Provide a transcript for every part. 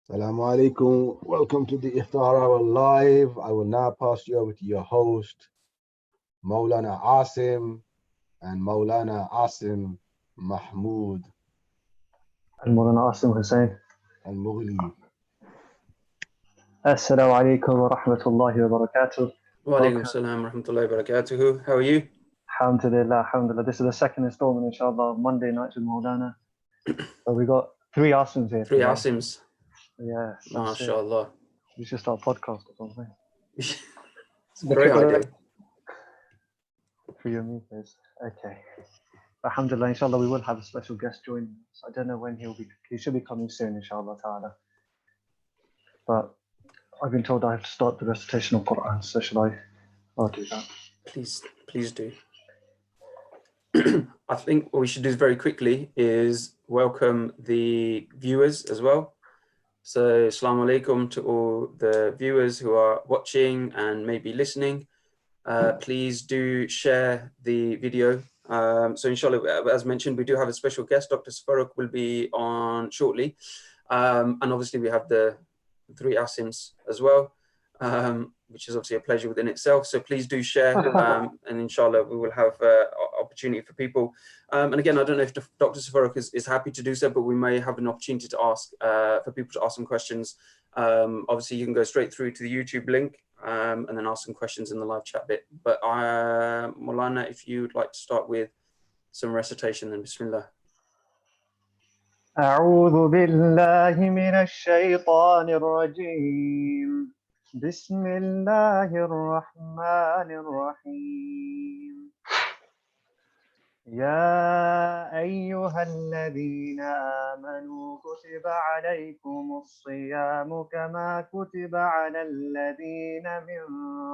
Assalamu alaikum. Welcome to the Iftar Hour Live. I will now pass you over to your host, Maulana Asim and Maulana Asim Mahmood المغنى عاصم حسين. al-Mughli. Assalamu alaikum wa rahmatullahi wa barakatuh. Wa alaikum salam wa rahmatullahi wa barakatuhu. How are you? Alhamdulillah, alhamdulillah. This is the second installment, inshallah, of Monday Nights with Maulana. So we got three Asims here. Three today. Asims. Yeah. MashaAllah. We should start a podcast or something. It's a great idea. For your meters. Okay. Alhamdulillah, inshallah, we will have a special guest joining us. I don't know when he'll be. He should be coming soon, inshallah ta'ala. But I've been told I have to start the recitation of Quran, so shall I? I'll do that. Please do. I think what we should do very quickly is welcome the viewers as well. So, Assalamu alaikum to all the viewers who are watching and maybe listening. Please do share the video. So inshallah, as mentioned, we do have a special guest. Dr. Safaruk will be on shortly. And obviously we have the three Asims as well, which is obviously a pleasure within itself. So please do share, and inshallah we will have opportunity for people. And again, I don't know if Dr. Safaruk is happy to do so, but we may have an opportunity to ask for people to ask some questions. Obviously, you can go straight through to the YouTube link and then ask some questions in the live chat bit. But Maulana, if you'd like to start with some recitation, then Bismillah. أعوذ بالله من الشيطان الرجيم بسم الله الرحمن الرحيم يا أيها الذين آمنوا كتب عليكم الصيام كما كتب على الذين من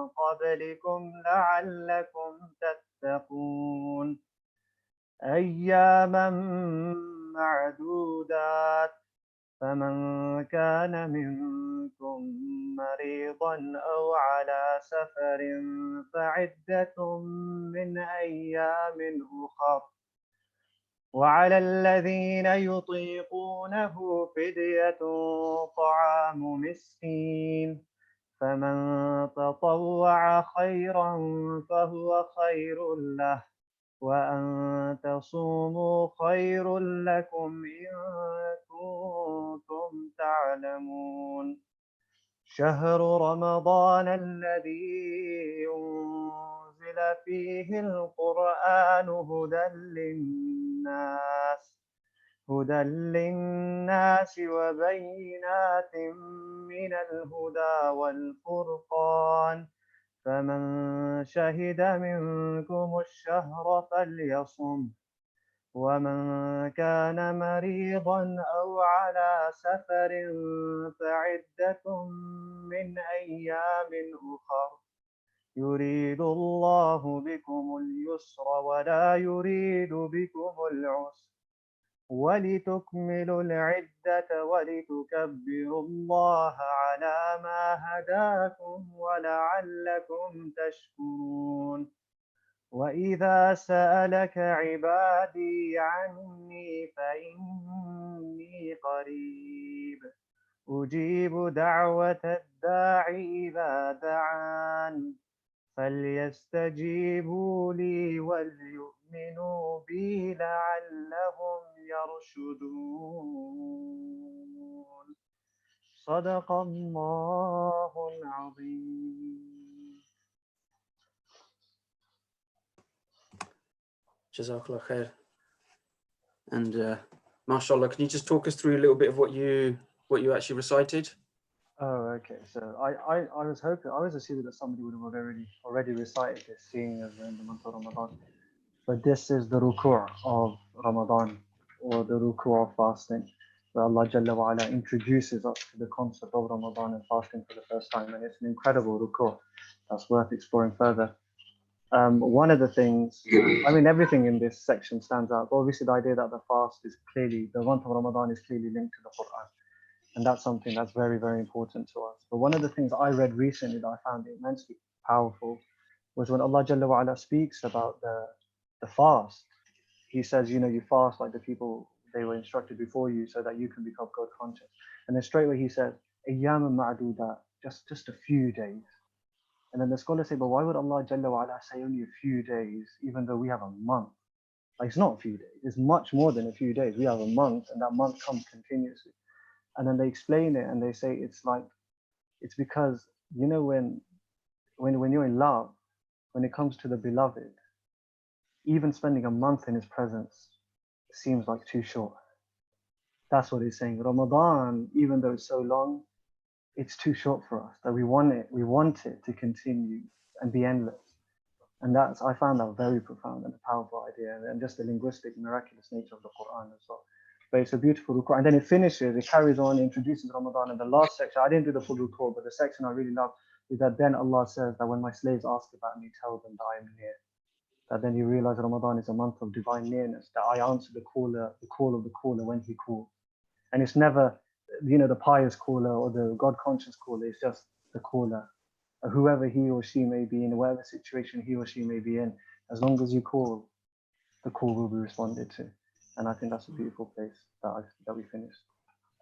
قبلكم لعلكم تتقون أياما معدودات فمن كان منكم مريضا أو على سفر فعدة من أيام أخر وعلى الذين يطيقونه فدية طعام مسكين فمن تطوع خيرا فهو خير له وأن تصوموا خير لكم إن كنتم تعلمون شهر رمضان الذي أنزل فيه القرآن هدى للناس وبينات من الهدى والفرقان فمن شهد منكم الشهر فليصم ومن كان مريضا أو على سفر فعدة من أيام أخر يريد الله بكم اليسر ولا يريد بكم العسر ولتكملوا العدة ولتكبروا الله على ما هداكم ولعلكم تشكرون وإذا سألك عبادي عني فإني قريب أجيب دعوة الداعي إذا دعان فليستجيبوا لي وليؤمنوا بي لعلهم يرشدون صدق الله العظيم. Jazakallah khair. And mashallah, can you just talk us through a little bit of what you actually recited? Oh, okay. So I was hoping, I was assuming that somebody would have already recited this, seeing as we're in the month of Ramadan. But this is the ruku' of Ramadan, or the ruku' of fasting, where Allah Jalla wa Ala introduces us to the concept of Ramadan and fasting for the first time. And it's an incredible ruku' that's worth exploring further. One of the things, I mean, everything in this section stands out. But obviously, the idea that the month of Ramadan is clearly linked to the Quran. And that's something that's very, very important to us. But one of the things I read recently that I found immensely powerful was when Allah Jalla wa Ala speaks about the fast. He says, you fast like the people they were instructed before you so that you can become God conscious. And then straight away he said, أيام معدودة, just a few days. And then the scholars say, but why would Allah Jalla wa Ala say only a few days, even though we have a month? Like, it's not a few days, it's much more than a few days. We have a month, and that month comes continuously. And then they explain it and they say it's because, you know, when you're in love, when it comes to the beloved, even spending a month in his presence seems like too short. That's what he's saying. Ramadan, even though it's so long, it's too short for us. That we want it to continue and be endless. And I found that very profound and a powerful idea, and just the linguistic, miraculous nature of the Quran as well. But it's a beautiful ruku'. And then it carries on, introduces Ramadan. And the last section, I didn't do the full ruku', but the section I really love is that then Allah says that when my slaves ask about me, tell them that I am near. That then you realize Ramadan is a month of divine nearness, that I answer the call of the caller when he calls. And it's never, you know, the pious caller or the God conscious caller, it's just the caller. Whoever he or she may be in, whatever situation he or she may be in, as long as you call, the call will be responded to. And I think that's a beautiful place that we finished.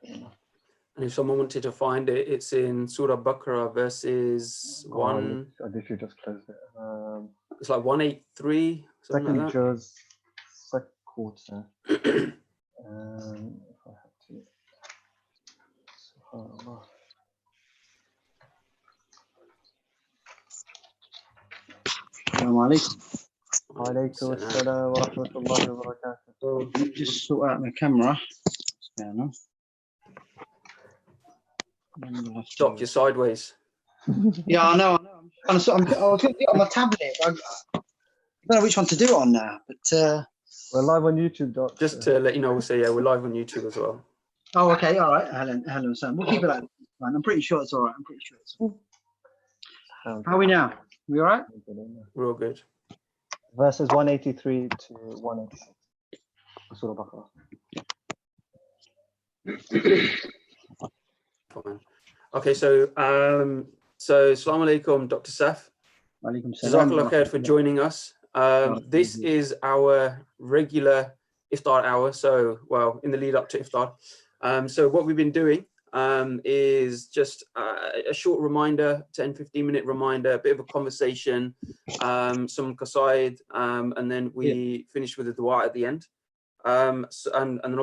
And if someone wanted to find it, it's in Surah Baqarah verses 1. I literally just closed it. It's like 183, something second like that. juz, second quarter. If I have to. SubhanAllah. Assalamu alaikum. Alaikum assalam wa rahmatullahi wa barakatuh. So just sort out my camera. What's going on? Doc, you're sideways. Yeah, I know. I was going to do it on my tablet. I don't know which one to do it on now, but We're live on YouTube, Doc. Just to let you know, also, yeah, we're live on YouTube as well. oh, okay, all right. Hello, Sam. We'll keep it like that. I'm pretty sure it's all right. How are we now? We all right? We're all good. Verses 183 to 186. Surah Baqarah. Fine. Okay, so Assalamu alaikum, Dr. Saf. Walaikum salam. Jazakallah khair for joining us. This is our regular Iftar hour. So, well, in the lead up to Iftar. So what we've been doing is just a short reminder, 10-15 minute reminder, a bit of a conversation, some qasaid, and then we finish with a dua at the end. And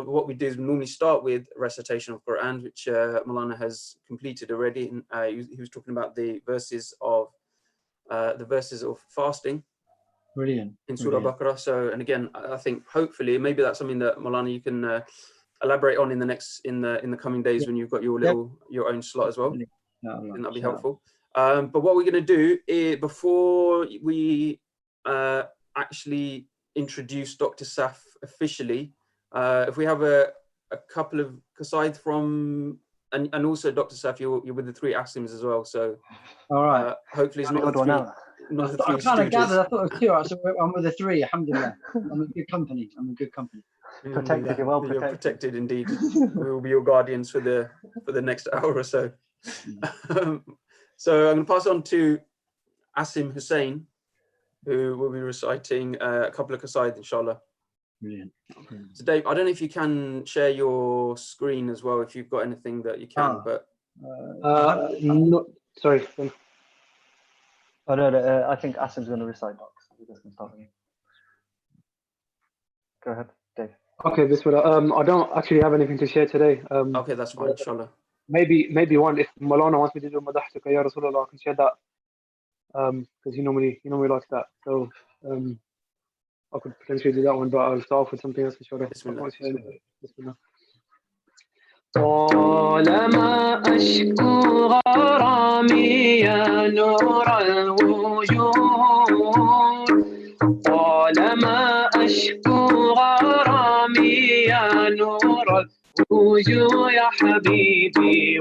what we do is we normally start with recitation of Quran, which Maulana has completed already. And he was talking about the verses of fasting. Brilliant. In Surah Baqarah. So, and again, I think hopefully maybe that's something that Maulana you can elaborate on in the coming days when you've got your own slot as well. And that'll be helpful. But what we're going to do is, before we actually introduce Dr. Saf officially, if we have a couple of qasaid from, and also Dr. Saf, you're with the three Asims as well. So all right. Hopefully it's not the three I kind of gathered. stooges. I thought it was two. So I'm with the three. Alhamdulillah. I'm in good company. Protected, you're well protected. You're protected indeed. We will be your guardians for the next hour or so. So I'm going to pass on to Asim Hussain, who will be reciting a couple of qasaid, inshallah. Brilliant. So Dave, I don't know if you can share your screen as well, if you've got anything that you can, but sorry. Oh no, I think Asim's going to recite docs. We're just going to start with you. Go ahead, Dave. Okay, Bismillah. I don't actually have anything to share today. okay, that's fine, inshallah. Maybe one, if Maulana wants me to do Madahtuka Ya Rasulullah, I can share that. Because he normally likes that. So I could potentially do that one, but I'll start off with something else, inshallah. Bismillah. طالما أشكو غرامي يا نور الوجود طالما أشكو غرامي يا نور الوجود يا حبيبي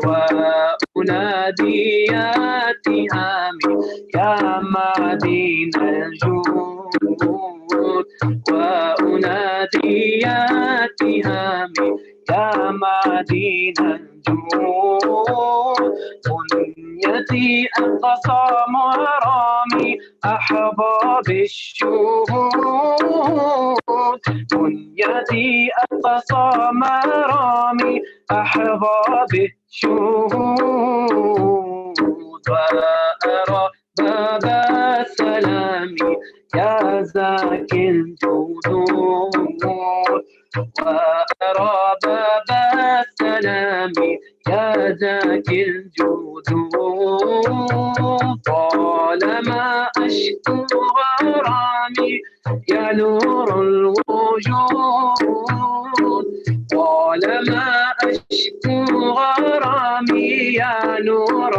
وأنادي يا تهامي يا معدن الجود وأنادي يا تهامي يا معدن الجود كن بنيتي أقصى مرامي أحباب الشهود بنيتي أقصى مرامي أحباب الشهود وأرى باب السلام يا زاكي الجدود وأرى باب السلام يا زاكي الجدود طالما أشكو غرامي يا نور الوجود طالما أشكو غرامي يا نور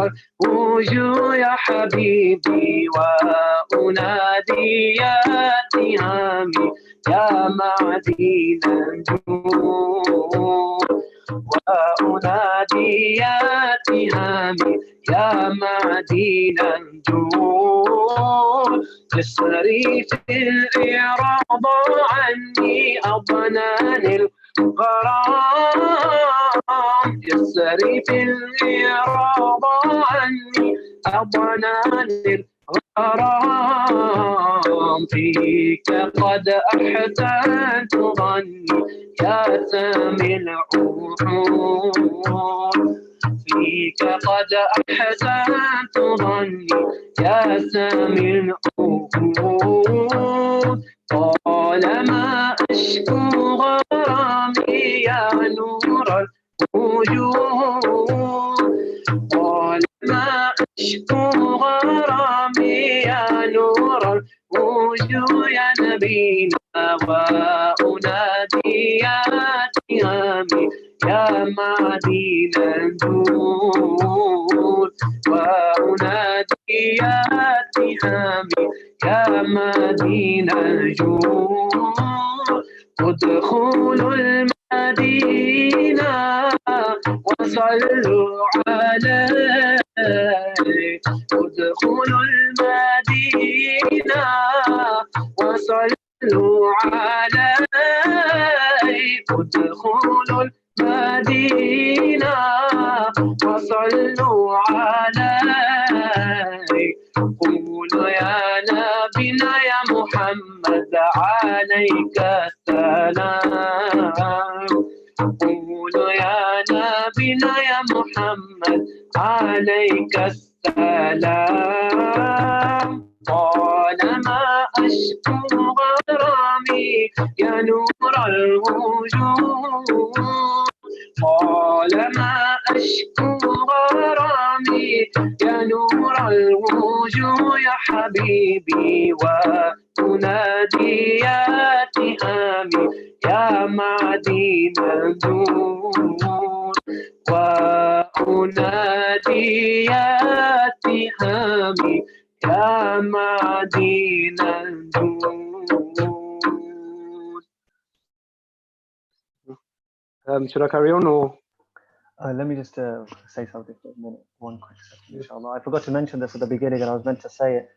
الوجود يا حبيبي وأنادي يا تهامي يا معدن الجود وأنادي يا تهامي يا معدن الجود يسري في الإعراض عني أضنان الغرام يسري في الإعراض عني أضنان الغرام فيك قد أحسنت ظني يا سامي العهود فيك قد أحسنت ظني يا سامي العهود طالما أشكو غرامي يا نور الوجود طالما أشكو غرامي يا نور الوجود يا نبينا وأنادي يا تهامي يا معدن الجود وأنادي يا تهامي يا معدن الجود ادخلوا المدينة وصلوا عليه ادخلوا المدينة وصلوا عليه ادخلوا المدينة وصلوا عليه قولوا يا نبينا يا محمد عليك السلام قولوا يا نبينا يا محمد عليك السلام طالما أشكو غرامي يا نور الوجود طالما أشكو غرامي يا نور الوجود يا حبيبي وأنادي يا تهامي يا معدن الجود وأنادي يا تهامي يا معدن الجود. Should I carry on or? Let me just say something for a minute, one quick second, inshallah. I forgot to mention this at the beginning and I was meant to say it,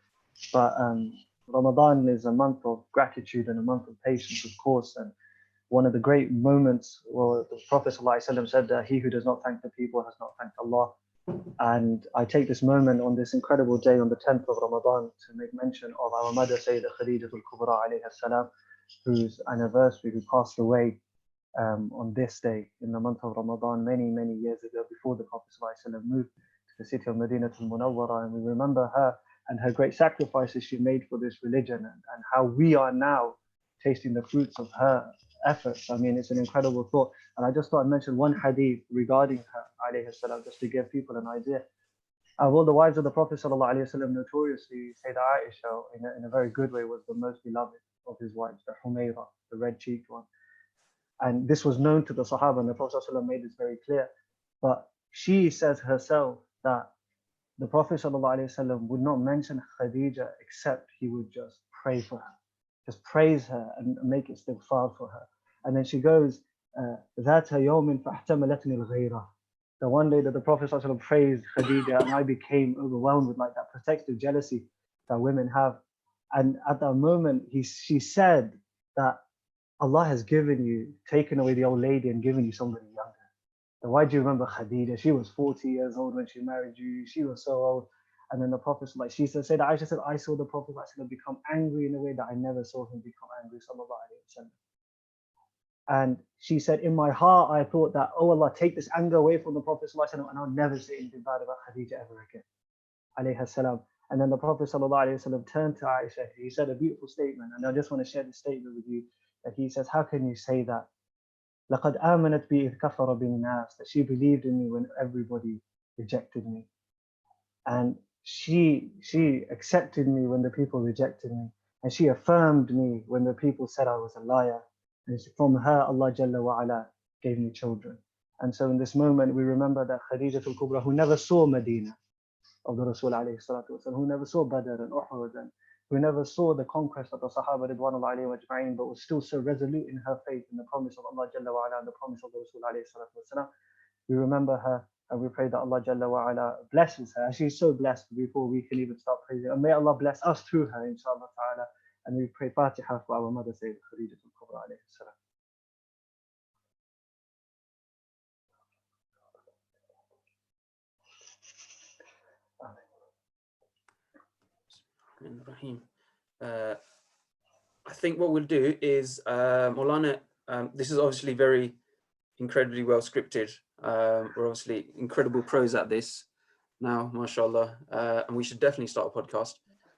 but Ramadan is a month of gratitude and a month of patience, of course, and one of the great moments, well, the Prophet ﷺ said that he who does not thank the people has not thanked Allah. And I take this moment on this incredible day on the 10th of Ramadan to make mention of our mother Sayyidah Khadijatul Kubra alayha salam, whose anniversary, who passed away on this day in the month of Ramadan many years ago, before the Prophet ﷺ moved to the city of Madinatul Munawwara. And we remember her and her great sacrifices she made for this religion, and how we are now tasting the fruits of her efforts. I mean, it's an incredible thought. And I just thought I'd mention one hadith regarding her, alayhi salam, just to give people an idea. Of all the wives of the Prophet ﷺ, notoriously, Sayyidah Aisha, in a very good way, was the most beloved of his wives, the Humayra, the red-cheeked one. And this was known to the Sahaba, and the Prophet ﷺ made this very clear. But she says herself that the Prophet ﷺ would not mention Khadija except he would just pray for her, just praise her and make istighfar for her. And then she goes, ذات يوم فاحتملتني الغيرة. The one day that the Prophet ﷺ praised Khadija, and I became overwhelmed with like that protective jealousy that women have. And at that moment, she said that Allah has given you, taken away the old lady and given you somebody younger. why do you remember Khadija? She was 40 years old when she married you. She was so old. And then the Prophet, like she said, Aisha said, I saw the Prophet become angry in a way that I never saw him become angry, sallallahu alaihi wasallam. And she said, in my heart, I thought that, oh Allah, take this anger away from the Prophet ﷺ, and I'll never say anything bad about Khadija ever again. Alayhi salam. And then the Prophet ﷺ turned to Aisha. He said a beautiful statement, and I just want to share this statement with you. That he says, how can you say that? لَقَدْ آمَنَتْ بِي إِذْ كَفَرَ بِالنَّاسِ, that she believed in me when everybody rejected me. And she accepted me when the people rejected me. And she affirmed me when the people said I was a liar. And from her, Allah Jalla wa Ala gave me children. And so in this moment, we remember that Khadija al-Kubra, who never saw Medina of the Rasul alayhi salatu wasallam, who never saw Badr and Uhud, and who never saw the conquest of the Sahaba Ridwanullah alayhim ajma'in, but was still so resolute in her faith in the promise of Allah Jalla wa Ala and the promise of the Rasul alayhi salatu wasallam. We remember her and we pray that Allah Jalla wa Ala blesses her. And she's so blessed before we can even start praising. And may Allah bless us through her, inshallah ta'ala. And we pray Fatiha for our mother, Sayyid Khadija al-Kubra alayhi salam. Rahim. I think what we'll do is, Maulana, this is obviously very incredibly well scripted. We're obviously incredible pros at this now, mashallah, and we should definitely start a podcast.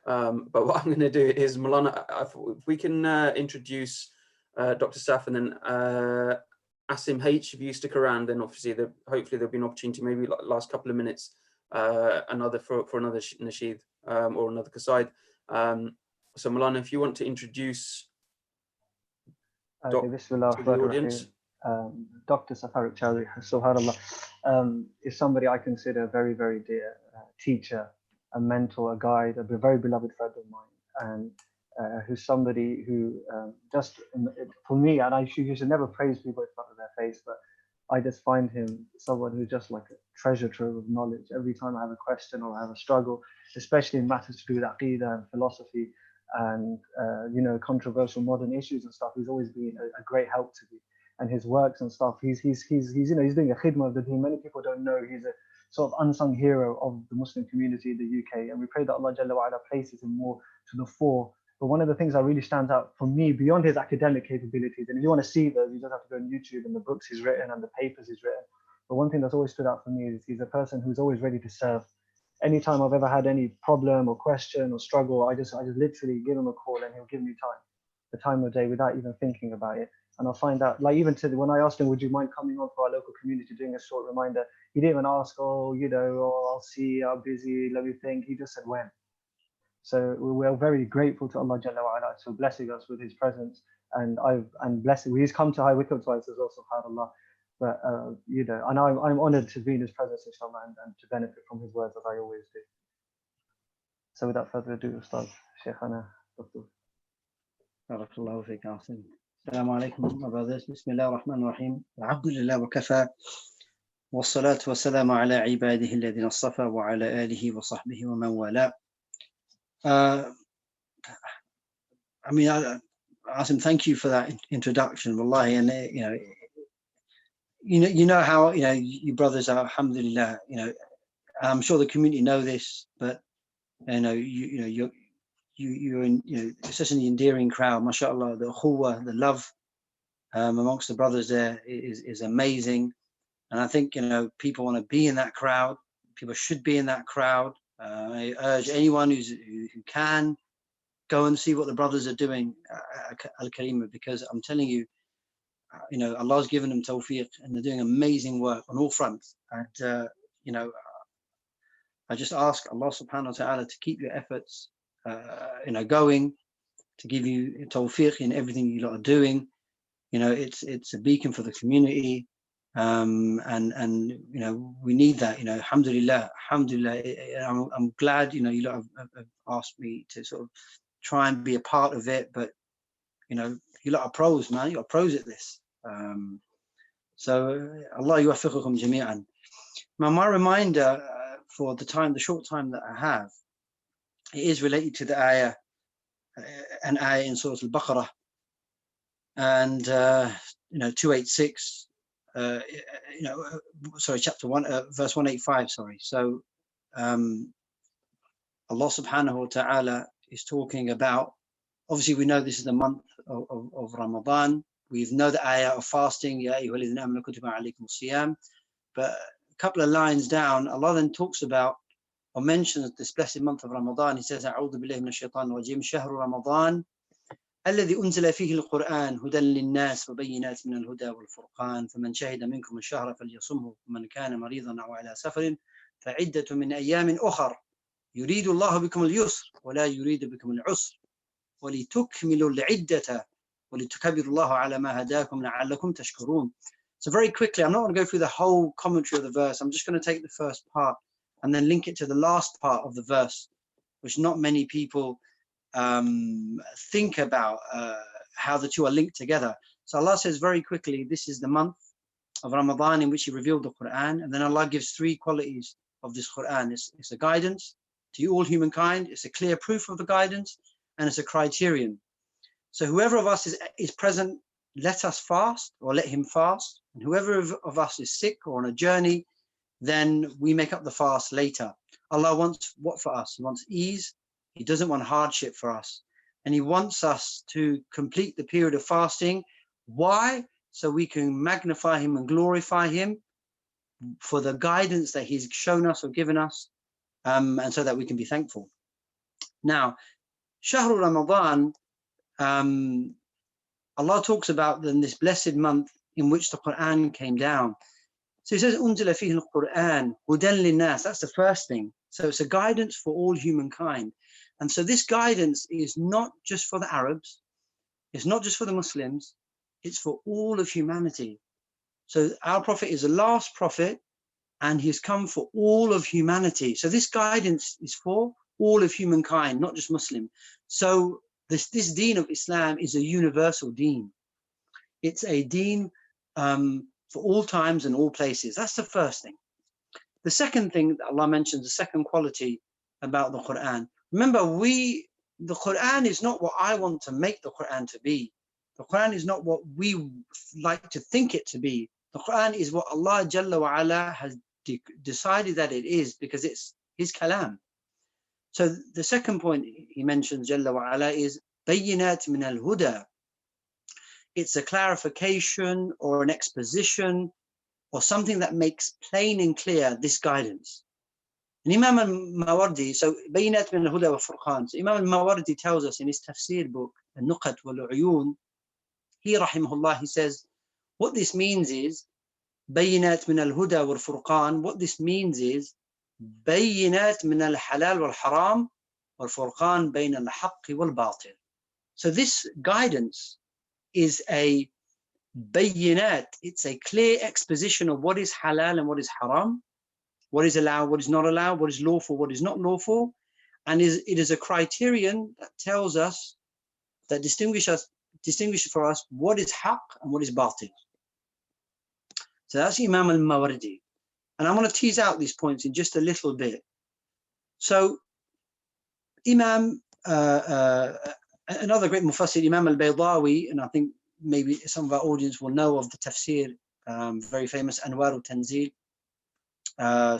But what I'm going to do is, Maulana, if we can introduce Dr. Saf, and then Asim H, if you stick around, then obviously hopefully there'll be an opportunity, maybe like last couple of minutes, another for another nasheed or another qasaid. So Maulana, if you want to introduce to the audience. Dr. Safaruk Chowdhury, subhanAllah, is somebody I consider a very, very dear teacher, a mentor, a guide, a very beloved friend of mine, and who's somebody who just, for me, and I should never praise people in front of their face, but I just find him someone who's just like a treasure trove of knowledge. Every time I have a question or I have a struggle, especially in matters to do with Aqidah and philosophy and controversial modern issues and stuff, he's always been a great help to me. And his works and stuff, he's doing a khidmah of the deen. Many people don't know he's a sort of unsung hero of the Muslim community in the UK, and we pray that Allah Jalla wa Ala places him more to the fore. But one of the things that really stands out for me, beyond his academic capabilities, and if you want to see those, you just have to go on YouTube and the books he's written and the papers he's written. But one thing that's always stood out for me is he's a person who's always ready to serve. Anytime I've ever had any problem or question or struggle, I just literally give him a call and he'll give me the time of day without even thinking about it. And I'll find out, like even when I asked him, would you mind coming on for our local community doing a short reminder? He didn't even ask, I'll see, I'm busy, let me think. He just said when. So we're very grateful to Allah Jalla wa Ala for blessing us with his presence, and blessing. He's come to High Wycombe twice as well, subhanAllah. But and I'm honoured to be in his presence, inshallah, and to benefit from his words as I always do. So without further ado, Ustaz Shaykhana Dr. Barakallahu fiik, Asim. Assalamu alaikum, my brothers. Bismillah ar-Rahman ar-Rahim. Alhamdulillah wa kafa. Wassalatu wassalamu ala ibadihi alladhina astafa wa ala alihi wa sahbihi wa man wala. Asim, thank you for that introduction, wallahi. And you know how you brothers are, alhamdulillah. I'm sure the community know this, but you're in such an endearing crowd, mashallah. The ukhuwah, the love amongst the brothers there is amazing, and I think people want to be in that crowd. People should be in that crowd. I urge anyone who can go and see what the brothers are doing, Al-Karima, because I'm telling you, Allah's given them tawfiq and they're doing amazing work on all fronts. And I just ask Allah subhanahu wa ta'ala to keep your efforts going, to give you tawfiq in everything you lot are doing. It's a beacon for the community, and we need that. Alhamdulillah. I'm glad you lot have asked me to sort of try and be a part of it, but you lot are pros, man. You are pros at this. So Allah yuwaffiqukum jami'an. Now my reminder for the short time that I have, it is related to the ayah, an ayah in Surah Al-Baqarah, and 286, sorry, chapter 1, verse 185. Sorry. So Allah subhanahu wa ta'ala is talking about, obviously we know this is the month of Ramadan. We know the ayah of fasting, Ya ayyuhalladhina amanu kutiba alaykum as-siyam. But a couple of lines down, Allah then talks about or mentions this blessed month of Ramadan. He says, A'udhu billahi minash shaitanir rajim, Shahru Ramadan الذي أنزل فيه القرآن هدى للناس وبينات من الهدى والفرقان فمن شهد منكم الشهر فليصمه ومن كان مريضا أو على سفر فعدة من أيام أخر يريد الله بكم اليسر ولا يريد بكم العسر ولتكملوا العدة ولتكبروا الله على ما هداكم لعلكم تشكرون. So very quickly, I'm not going to go through the whole commentary of the verse. I'm just going to take the first part and then link it to the last part of the verse, which not many people think about how the two are linked together. So Allah says very quickly, this is the month of Ramadan in which He revealed the Quran, and then Allah gives three qualities of this Quran. It's a guidance to all humankind, it's a clear proof of the guidance, and it's a criterion. So whoever of us is present, let us fast or let him fast, and whoever of us is sick or on a journey, then we make up the fast later. Allah wants what for us? He wants ease. He doesn't want hardship for us. And He wants us to complete the period of fasting. Why? So we can magnify Him and glorify Him for the guidance that He's shown us or given us, and so that we can be thankful. Now, Shahru Ramadan, Allah talks about in this blessed month in which the Quran came down. So He says, Unzila fihi al-Quran hudan linnas. That's the first thing. So it's a guidance for all humankind. And so this guidance is not just for the Arabs, it's not just for the Muslims, it's for all of humanity. So our Prophet is the last Prophet, and He's come for all of humanity. So this guidance is for all of humankind, not just Muslim. So this deen of Islam is a universal deen. It's a deen for all times and all places. That's the first thing. The second thing that Allah mentions, the second quality about the Quran. Remember, the Quran is not what I want to make the Quran to be. The Quran is not what we like to think it to be. The Quran is what Allah Jalla wa Ala has decided that it is, because it's His kalam. So the second point He mentions, Jalla wa Ala, is bayinat min al-huda. It's a clarification or an exposition or something that makes plain and clear this guidance. And Imam al-Mawardi, so bayinat min al-huda wa furqan. So Imam al-Mawardi tells us in his tafsir book, Al-Nuqat wal-Uyun, he rahimahullah, he says, what this means is, bayinat min al-huda wa furqan, what this means is, bayinat min al-halal wal-haram wal-furqan bayn al-haqq wal-batil. So this guidance is a bayinat, it's a clear exposition of what is halal and what is haram, what is allowed, what is not allowed, what is lawful, what is not lawful, and it is a criterion that tells us, that distinguishes for us what is haqq and what is batil. So that's Imam al-Mawardi, and I'm going to tease out these points in just a little bit. So Imam, another great mufassir, Imam al-Baydawi, and I think maybe some of our audience will know of the tafsir, very famous Anwar al-Tanzil.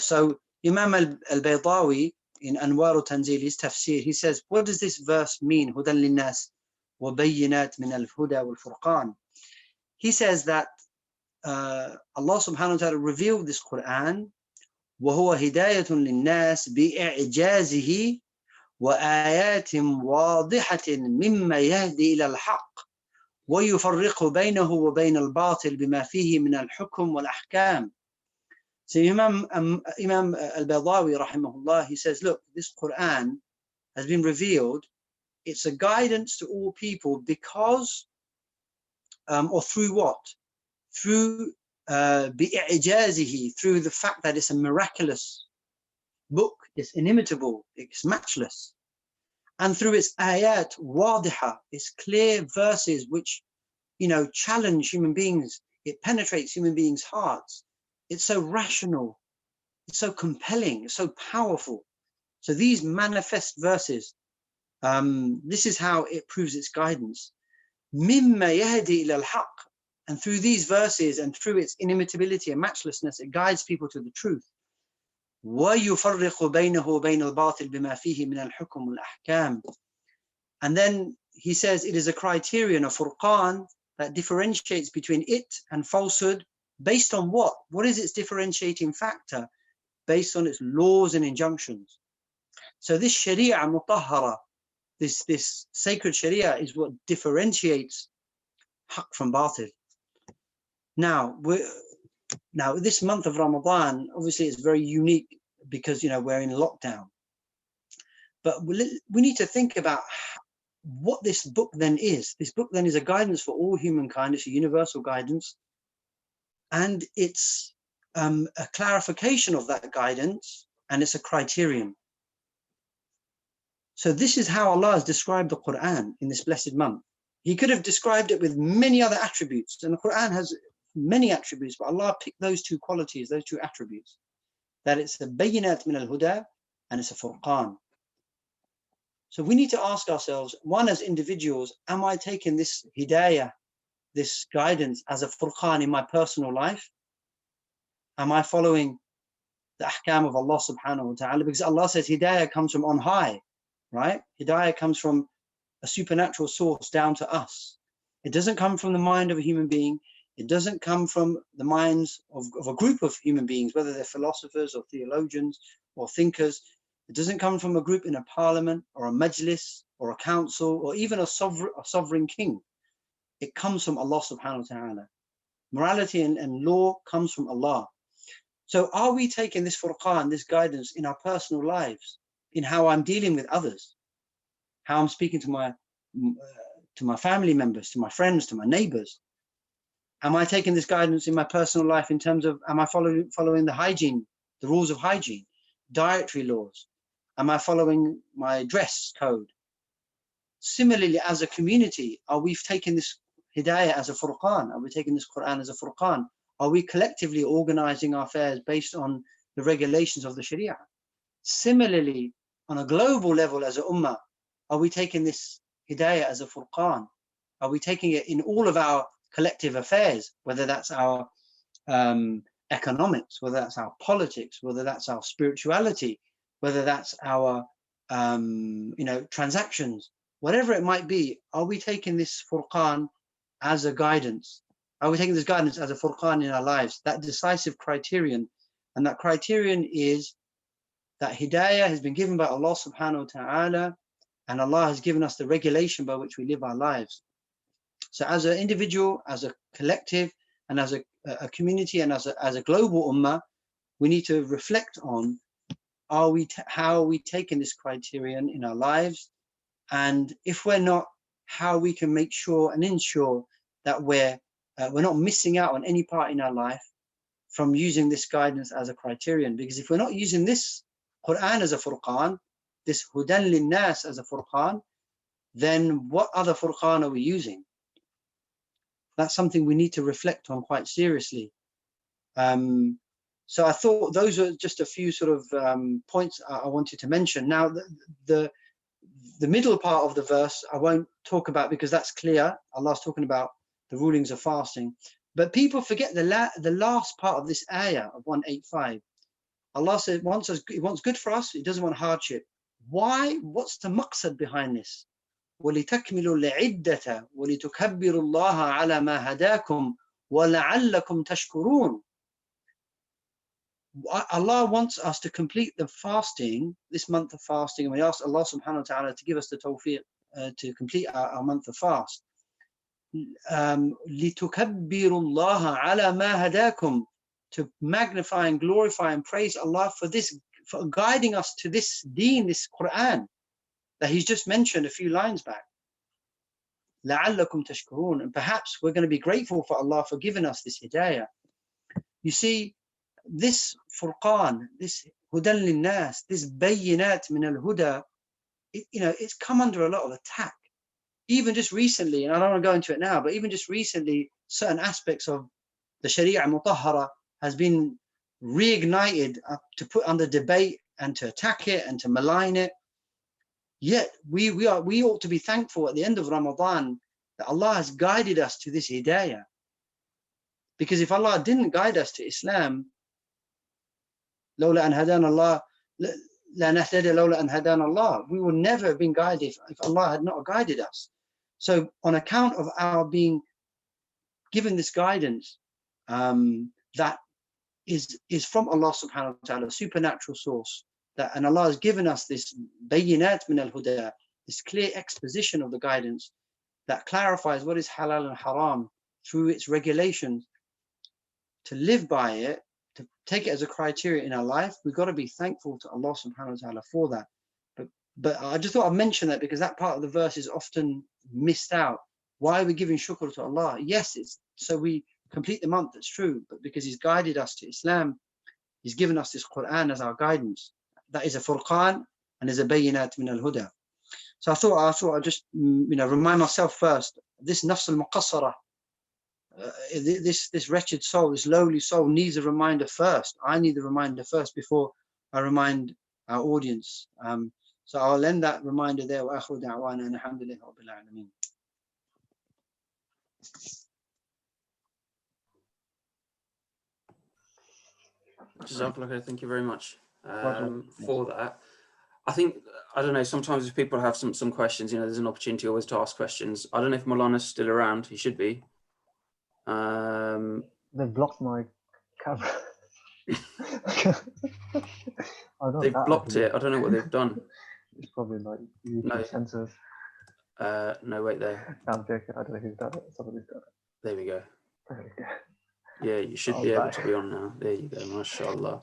So Imam al-Baydawi in Anwar al-Tanzil, his tafsir, he says, what does this verse mean? Hudan linnas wa bayyinat min al-huda wal-furqan. He says that Allah subhanahu wa ta'ala revealed this Quran, wa huwa hidayatun linnas bi'i'jazihi wa ayatin wadihatin mimma yahdi ila al-haqq wa yufarriqu baynahu wa bayna al-batil bima fihi min al-hukm wal-ahkam. So Imam al-Baydawi rahimahullah, he says, look, this Quran has been revealed. It's a guidance to all people because, or through what? Through bi'i'jazihi, through the fact that it's a miraculous book, it's inimitable, it's matchless. And through its ayat wadiha, its clear verses which, challenge human beings. It penetrates human beings' hearts. It's so rational, it's so compelling, it's so powerful. So these manifest verses, this is how it proves its guidance. Mimma yahdi ila al-haqq. And through these verses and through its inimitability and matchlessness, it guides people to the truth. وَيُفَرِّقُ بَيْنَهُ وَبَيْنَ الْبَاطِلِ بِمَا فِيهِ مِنَ الْحُكْمِ وَالْأَحْكَامِ. And then he says it is a criterion, a furqan, that differentiates between it and falsehood based on what? What is its differentiating factor? Based on its laws and injunctions. So this sharia mutahhara, this sacred sharia, is what differentiates haqq from batil. Now, this month of Ramadan, obviously, is very unique because, you know, we're in lockdown. But we need to think about what this book then is. This book then is a guidance for all humankind. It's a universal guidance. And it's a clarification of that guidance, and it's a criterion. So this is how Allah has described the Quran in this blessed month. He could have described it with many other attributes, and the Quran has many attributes, but Allah picked those two qualities, those two attributes, that it's a bayinat min al-huda and it's a furqan. So we need to ask ourselves, one, as individuals, am I taking this hidayah, this guidance, as a furqan in my personal life? Am I following the ahkam of Allah subhanahu wa ta'ala? Because Allah says hidayah comes from on high, right? Hidayah comes from a supernatural source down to us. It doesn't come from the mind of a human being. It doesn't come from the minds of a group of human beings, whether they're philosophers or theologians or thinkers. It doesn't come from a group in a parliament or a majlis or a council or even a sovereign king. It comes from Allah subhanahu wa ta'ala. Morality and law comes from Allah. So are we taking this furqan, this guidance, in our personal lives, in how I'm dealing with others, how I'm speaking to my family members, to my friends, to my neighbors? Am I taking this guidance in my personal life in terms of, am I following the hygiene, the rules of hygiene, dietary laws? Am I following my dress code? Similarly, as a community, are we taking this hidayah as a furqan? Are we taking this Quran as a furqan? Are we collectively organizing our affairs based on the regulations of the Sharia? Similarly, on a global level as a ummah, are we taking this hidayah as a furqan? Are we taking it in all of our collective affairs, whether that's our economics, whether that's our politics, whether that's our spirituality, whether that's our transactions, whatever it might be? Are we taking this furqan as a guidance? Are we taking this guidance as a furqan in our lives? That decisive criterion, and that criterion is that hidayah has been given by Allah subhanahu wa ta'ala, and Allah has given us the regulation by which we live our lives. So as an individual, as a collective, and as a community, and as a global ummah, we need to reflect on, how are we taking this criterion in our lives? And if we're not, how we can make sure and ensure that we're not missing out on any part in our life from using this guidance as a criterion. Because if we're not using this Quran as a furqan, this hudan lin-nas as a furqan, then what other furqan are we using? That's something we need to reflect on quite seriously. So I thought those are just a few sort of points I wanted to mention. Now, the middle part of the verse I won't talk about because that's clear. Allah's talking about the rulings of fasting. But people forget the last part of this ayah of 185. Allah said He wants good for us. He doesn't want hardship. Why? What's the maqsad behind this? وَلِتَكْمِلُوا الْعِدَّةَ وَلِتُكَبِّرُوا اللَّهَ عَلَى مَا هَدَاكُمْ وَلَعَلَّكُمْ تَشْكُرُونَ. Allah wants us to complete the fasting, this month of fasting, and we ask Allah subhanahu wa ta'ala to give us the tawfiq to complete our month of fast. لِتُكَبِّرُوا اللَّهَ عَلَى مَا هَدَاكُمْ, to magnify and glorify and praise Allah for guiding us to this deen, this Quran that He's just mentioned a few lines back. لَعَلَّكُمْ تَشْكُرُونَ, and perhaps we're going to be grateful for Allah for giving us this hidayah. You see, this furqan, this hudan lin-nas, this bayinat min al-huda, it's come under a lot of attack. Even just recently, and I don't want to go into it now, but even just recently, certain aspects of the Sharia mutahhara has been reignited to put under debate and to attack it and to malign it. Yet we ought to be thankful at the end of Ramadan that Allah has guided us to this hidayah. Because if Allah didn't guide us to Islam, لولا أن هدانا الله لا نهتدي لولا أن هدانا الله, we would never have been guided if Allah had not guided us. So on account of our being given this guidance, that is from Allah subhanahu wa ta'ala, supernatural source, and Allah has given us this bayinat min al-huda, this clear exposition of the guidance that clarifies what is halal and haram through its regulations. To live by it, to take it as a criteria in our life, we've got to be thankful to Allah subhanahu wa ta'ala for that. But I just thought I'd mention that because that part of the verse is often missed out. Why are we giving shukr to Allah? Yes, it's so we complete the month, that's true, but because He's guided us to Islam, He's given us this Quran as our guidance. That is a furqan and is a bayinat min al-huda. So I thought I'd just remind myself first, this nafs al-muqassara, this wretched soul, this lowly soul needs a reminder first. I need the reminder first before I remind our audience. So I'll end that reminder there. Wa akhiru da'wana alhamdulillahi rabbil alameen. Jazakallah, thank you very much for that. I think, I don't know, sometimes if people have some questions, there's an opportunity always to ask questions. I don't know if Maulana's still around. He should be. They've blocked my camera. They've blocked it. I don't know what they've done. It's probably like YouTube censors. No, wait there. No, I'm joking. I don't know who's done it. Somebody's done it. There we go. There we go. Yeah, you should be able to be on now. There you go, mashallah.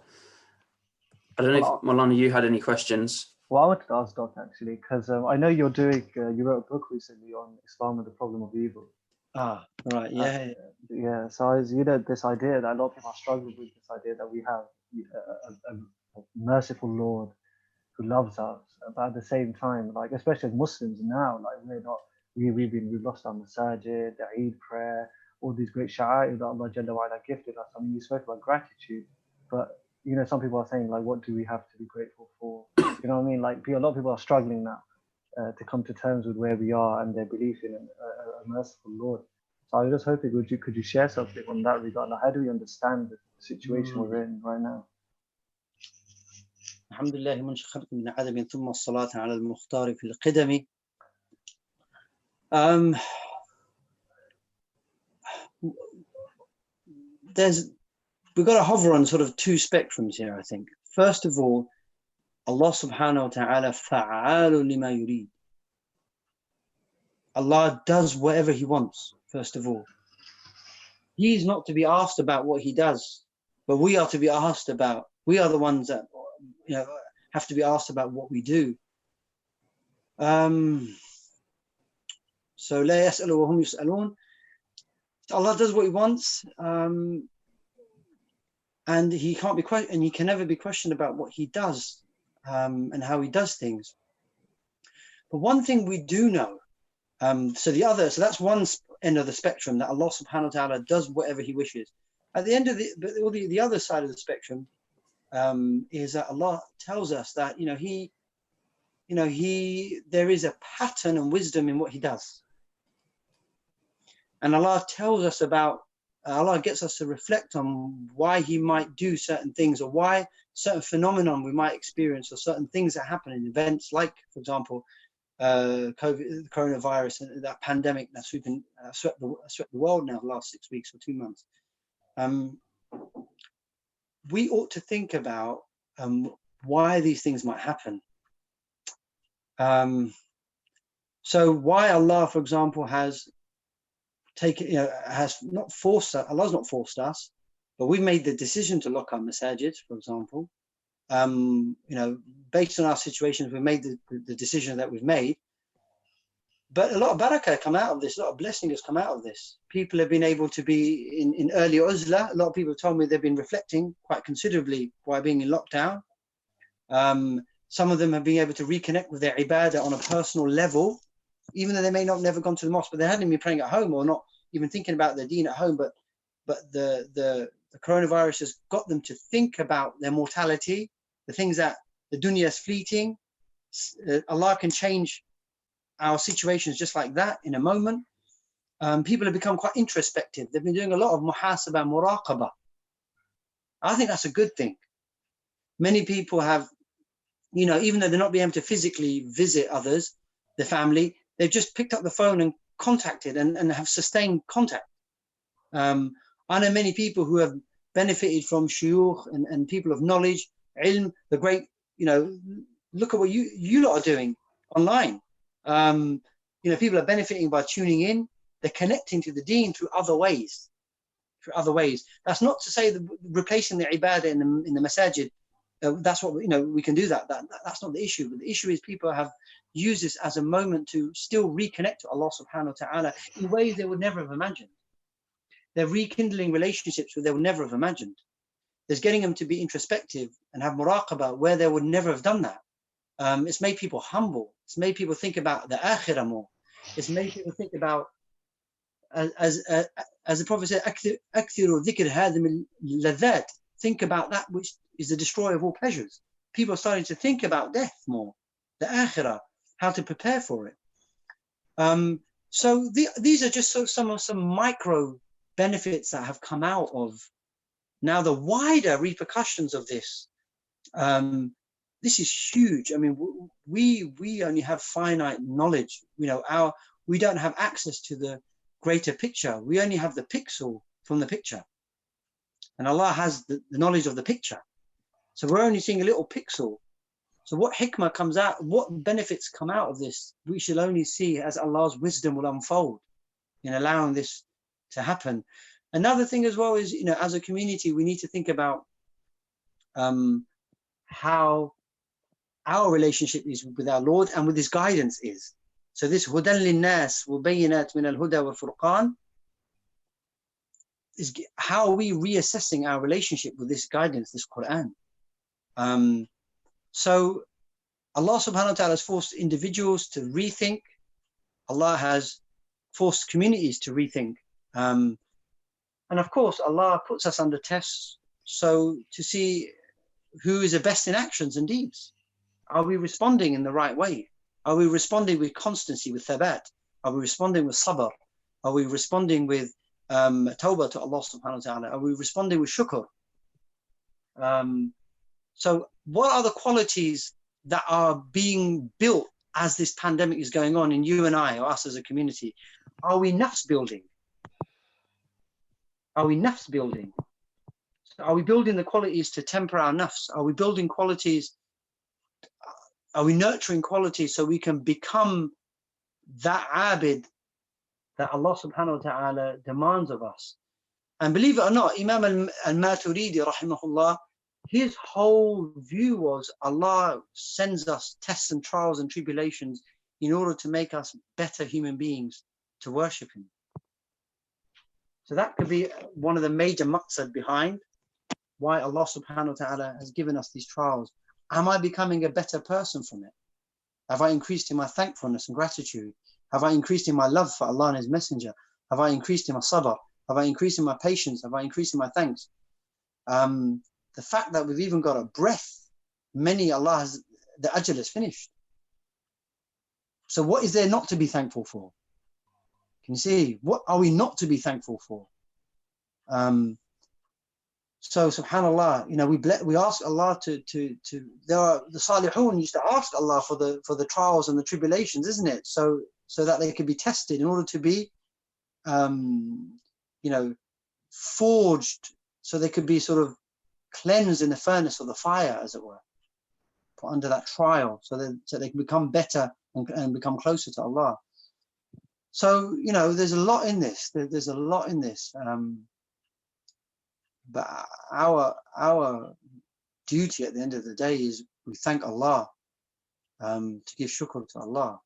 I don't know if Maulana, you had any questions. Well, I wanted to ask Doc actually, because I know you're doing, you wrote a book recently on Islam and the Problem of Evil. Ah, right, yeah. Yeah, so this idea that a lot of people are struggling with, this idea that we have a merciful Lord who loves us, but at the same time, like especially as Muslims now, like we've lost our masajid, the Eid prayer, all these great sha'a'ir that Allah Jalla wa Ala gifted us. I mean, you spoke about gratitude, but some people are saying like, what do we have to be grateful for? You know what I mean? Like a lot of people are struggling now to come to terms with where we are and their belief in a merciful Lord. So I was just hoping, could you share something on that regard? Like, how do we understand the situation we're in right now? Alhamdulillah, man khalaq min adabin thumma as-salatu ala al-mukhtar fi al-qidami. We've got to hover on sort of two spectrums here, I think. First of all, Allah subhanahu wa ta'ala fa'alu lima yurid. Allah does whatever He wants, first of all. He's not to be asked about what He does, but we are to be asked about, we are the ones that have to be asked about what we do. So la yas'alu wa hum yus'alun. Allah does what He wants, and He can't be questioned, and He can never be questioned about what He does and how He does things. But one thing we do know, so that's one end of the spectrum, that Allah subhanahu wa ta'ala does whatever He wishes. At the end of the other side of the spectrum is that Allah tells us that there is a pattern and wisdom in what He does. And Allah tells us Allah gets us to reflect on why He might do certain things, or why certain phenomenon we might experience, or certain things that happen in events like, for example, COVID, coronavirus, and that pandemic that's swept the world now the last 6 weeks or 2 months. We ought to think about why these things might happen. So why Allah, for example, has not forced us. Allah's not forced us, but we've made the decision to lock our masajid, for example. Based on our situations, we made the decision that we've made. But a lot of barakah come out of this, a lot of blessing has come out of this. People have been able to be in early uzla. A lot of people have told me they've been reflecting quite considerably while being in lockdown. Some of them have been able to reconnect with their ibadah on a personal level, even though they may not have never gone to the mosque, but they hadn't been praying at home or not even thinking about their deen at home. But the coronavirus has got them to think about their mortality, the things that the dunya is fleeting. Allah can change our situations just like that in a moment. people have become quite introspective. They've been doing a lot of muhasabah, muraqabah. I think that's a good thing. Many people have, you know, even though they're not being able to physically visit others, the family, they've just picked up the phone and contacted and have sustained contact. I know many people who have benefited from shuyukh and people of knowledge, ilm, the great, you know, look at what you lot are doing online. You know, people are benefiting by tuning in. They're connecting to the deen through other ways. That's not to say that replacing the ibadah in the masajid, that's what, you know, we can do that. That's not the issue. But the issue is people have used this as a moment to still reconnect to Allah subhanahu wa ta'ala in ways they would never have imagined. They're rekindling relationships where they would never have imagined. There's getting them to be introspective and have muraqabah where they would never have done that. It's made people humble. It's made people think about the akhirah more. It's made people think about, as the Prophet said, "Akthiru dhikr hadhim al-ladhat." Think about that which is the destroyer of all pleasures. People are starting to think about death more, the akhirah, how to prepare for it. So these are just some micro benefits that have come out of. Now the wider repercussions of this, this is huge. I mean, we only have finite knowledge. You know, we don't have access to the greater picture. We only have the pixel from the picture, and Allah has the knowledge of the picture. So we're only seeing a little pixel. So what hikmah comes out, what benefits come out of this, we shall only see as Allah's wisdom will unfold in allowing this to happen. Another thing as well is, you know, as a community, we need to think about how our relationship is with our Lord and with His guidance is. So this hudan linnas wa bayyinat min al-huda wal furqan is how are we reassessing our relationship with this guidance, this Quran. So Allah subhanahu wa ta'ala has forced individuals to rethink. Allah has forced communities to rethink. And of course, Allah puts us under tests so to see who is the best in actions and deeds. Are we responding in the right way? Are we responding with constancy, with thabat? Are we responding with sabr? Are we responding with tawbah to Allah subhanahu wa ta'ala? Are we responding with shukr? So what are the qualities that are being built as this pandemic is going on in you and I, or us as a community? Are we nafs building? Are we nafs building? Are we building the qualities to temper our nafs? Are we building qualities? Are we nurturing qualities so we can become that abid that Allah subhanahu wa ta'ala demands of us? And believe it or not, Imam al-Maturidi rahimahullah, his whole view was Allah sends us tests and trials and tribulations in order to make us better human beings to worship Him. So that could be one of the major maqsad behind why Allah subhanahu wa ta'ala has given us these trials. Am I becoming a better person from it? Have I increased in my thankfulness and gratitude? Have I increased in my love for Allah and His Messenger? Have I increased in my sabr? Have I increased in my patience? Have I increased in my thanks? The fact that we've even got a breath, Allah has, the ajal is finished. So what is there not to be thankful for? Can you see? What are we not to be thankful for? So subhanallah, you know, we ask Allah to there are the salihun used to ask Allah for the trials and the tribulations, isn't it? So that they could be tested in order to be you know, forged, so they could be sort of cleansed in the furnace of the fire, as it were, put under that trial, so they can become better and become closer to Allah. So, you know, there's a lot in this. There's a lot in this. But our duty at the end of the day is we thank Allah, to give shukr to Allah,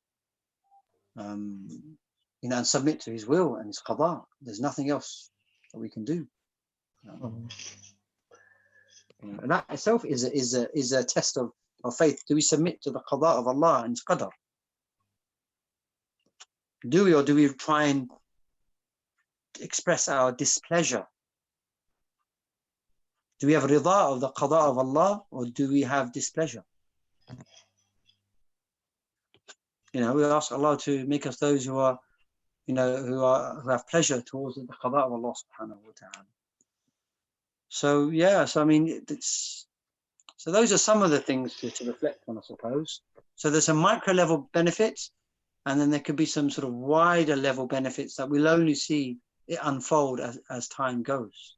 you know, and submit to His will and His qada. There's nothing else that we can do. And that itself is a test of faith. Do we submit to the qada of Allah and His qadar? Do we, or do we try and express our displeasure? Do we have rida of the qada of Allah, or do we have displeasure? You know, we ask Allah to make us those who are you know, who have pleasure towards the qada of Allah subhanahu wa ta'ala. So yeah, so I mean, so those are some of the things to reflect on, I suppose. So there's some micro level benefits, and then there could be some sort of wider level benefits that we'll only see it unfold as time goes.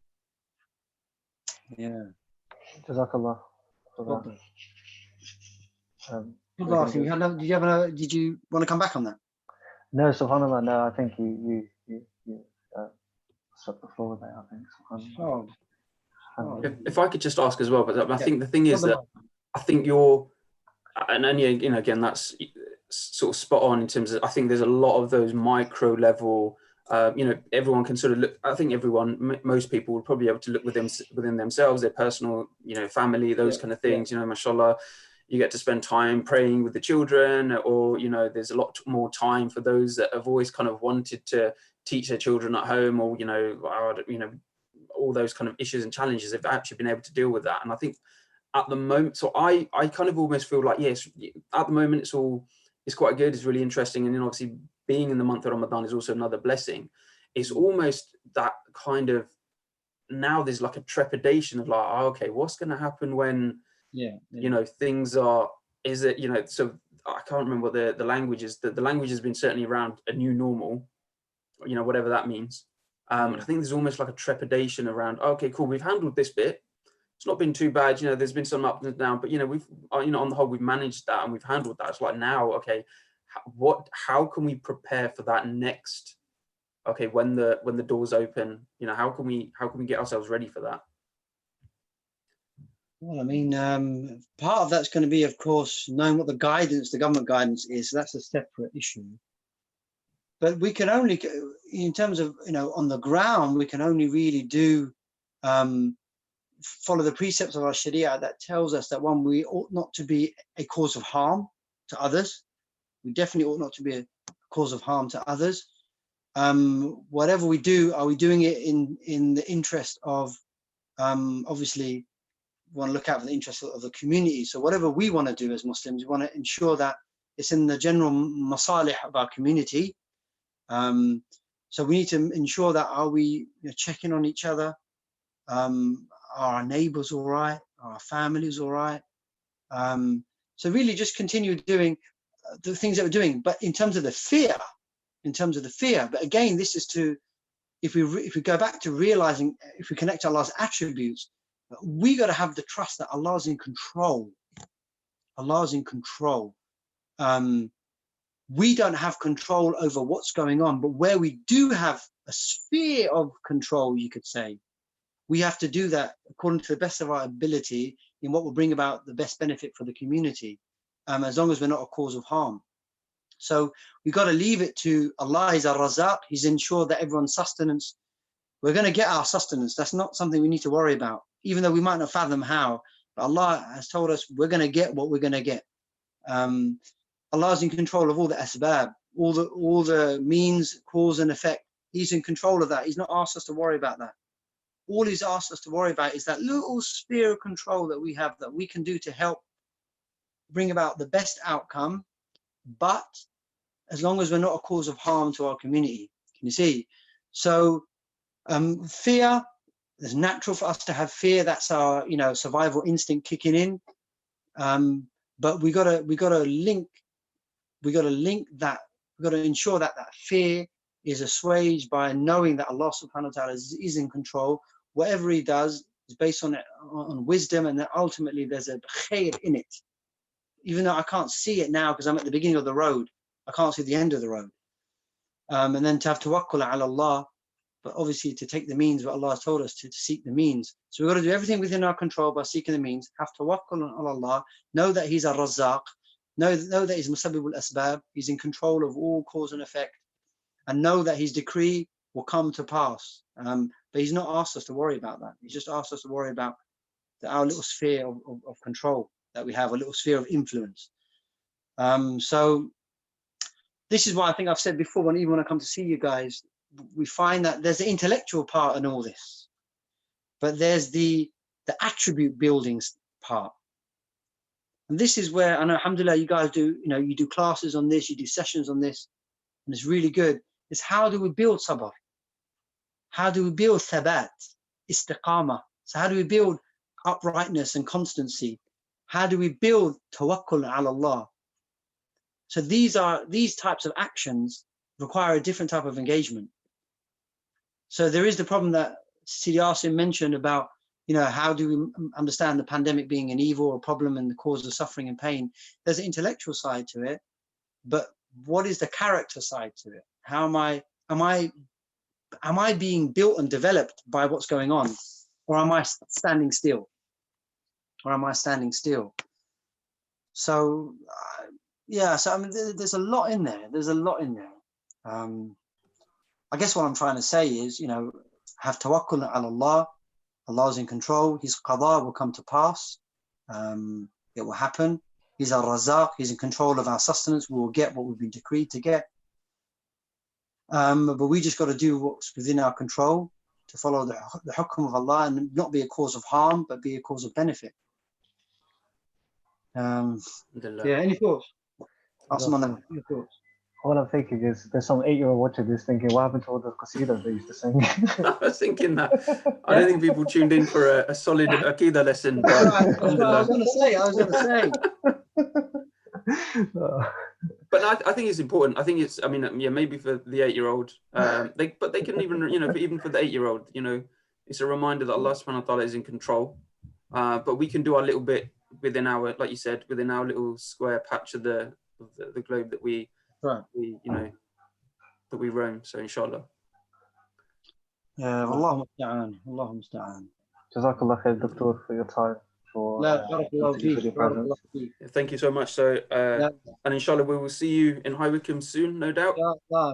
Yeah. Jazakallah. Problem. Did you want to come back on that? No, subhanAllah, no, I think you struck the floor there, I think. If I could just ask as well, but I think the thing is that I think you're, and you know, again, that's sort of spot on in terms of, I think there's a lot of those micro level, you know, everyone can sort of look, I think most people would probably be able to look within themselves, their personal, you know, family, those kind of things, you know, mashallah, you get to spend time praying with the children, or, you know, there's a lot more time for those that have always kind of wanted to teach their children at home, or, you know, all those kind of issues and challenges, they've actually been able to deal with that. And I think at the moment, so I kind of almost feel like, yes, at the moment it's quite good, it's really interesting, and then obviously being in the month of Ramadan is also another blessing. It's almost that kind of, now there's like a trepidation of like, oh, okay, what's going to happen when you know, things are, is it, you know, so I can't remember what the language is, the language has been certainly around a new normal, you know, whatever that means. I think there's almost like a trepidation around, okay, cool, we've handled this bit, it's not been too bad, you know, there's been some ups and downs, but, you know, we've, you know, on the whole, we've managed that and we've handled that. It's like, now, okay, how can we prepare for that next, okay, when the doors open, you know, how can we get ourselves ready for that? Well, I mean, part of that's going to be, of course, knowing what the government guidance is. So that's a separate issue. But we can only, in terms of, you know, on the ground, we can only really do follow the precepts of our Sharia that tells us that, one, we ought not to be a cause of harm to others. We definitely ought not to be a cause of harm to others. Whatever we do, are we doing it in the interest of, obviously, we want to look out for the interest of the community. So whatever we want to do as Muslims, we want to ensure that it's in the general masalih of our community. So we need to ensure that, are we, you know, checking on each other? Are our neighbors all right? Are our families all right? So really just continue doing the things that we're doing. But in terms of the fear, but again, this is to, if we go back to realizing, if we connect to Allah's attributes, we got to have the trust that Allah's in control. Allah's in control. We don't have control over what's going on, but where we do have a sphere of control, you could say, we have to do that according to the best of our ability in what will bring about the best benefit for the community, as long as we're not a cause of harm. So we've got to leave it to Allah. He's Ar-Razzaq. He's ensured that everyone's sustenance, we're going to get our sustenance. That's not something we need to worry about, even though we might not fathom how. But Allah has told us we're going to get what we're going to get. Allah's in control of all the asbab, all the means, cause and effect. He's in control of that. He's not asked us to worry about that. All he's asked us to worry about is that little sphere of control that we have, that we can do to help bring about the best outcome, but as long as we're not a cause of harm to our community. Can you see? So fear, it's natural for us to have fear. That's our, you know, survival instinct kicking in. But we gotta link that. We gotta ensure that that fear is assuaged by knowing that Allah subhanahu wa ta'ala is in control. Whatever he does is based on wisdom, and that ultimately there's a khair in it. Even though I can't see it now because I'm at the beginning of the road, I can't see the end of the road. And then to have tawakkul ala Allah, but obviously to take the means, but Allah has told us to seek the means. So we've got to do everything within our control by seeking the means, have tawakkul on Allah, know that He's Ar-Razzaq, know that He's Musabbibul Asbab, He's in control of all cause and effect, and know that His decree will come to pass. But He's not asked us to worry about that. He's just asked us to worry about our little sphere of control that we have, a little sphere of influence. So this is why I think I've said before, even when I come to see you guys, we find that there's the intellectual part in all this, but there's the attribute building part. And this is where, I know, alhamdulillah, you guys do, you know, you do classes on this, you do sessions on this, and it's really good. is how do we build sabr? How do we build thabat, istiqamah? So how do we build uprightness and constancy? How do we build tawakkul ala Allah? So these types of actions require a different type of engagement. So there is the problem that Sidi Asim mentioned about, how do we understand the pandemic being an evil or a problem and the cause of suffering and pain? There's an intellectual side to it, but what is the character side to it? How am I being built and developed by what's going on, or am I standing still? So so I mean, there's a lot in there. I guess what I'm trying to say is, have tawakkul ala Allah. Allah's in control. His qada will come to pass. It will happen. He's our razaq. He's in control of our sustenance. We will get what we've been decreed to get. But we just got to do what's within our control to follow the hukm of Allah and not be a cause of harm, but be a cause of benefit. Any thoughts? Any thoughts? All I'm thinking is there's some 8-year-old watching this thinking, what happened to all the qasidas they used to sing? I was thinking that. I don't think people tuned in for a solid Aqidah lesson. But That's what I was going to say. But I think it's important. I think it's, maybe for the 8-year-old, they can even for the 8-year-old, it's a reminder that Allah subhanahu wa ta'ala is in control. But we can do our little bit within our, like you said, within our little square patch of the globe that we roam. So inshallah. Wallahu musta'an. Jazakallah khair, Doctor, for your time. Thank you so much. So, and inshallah, we will see you in High Wycombe soon, no doubt.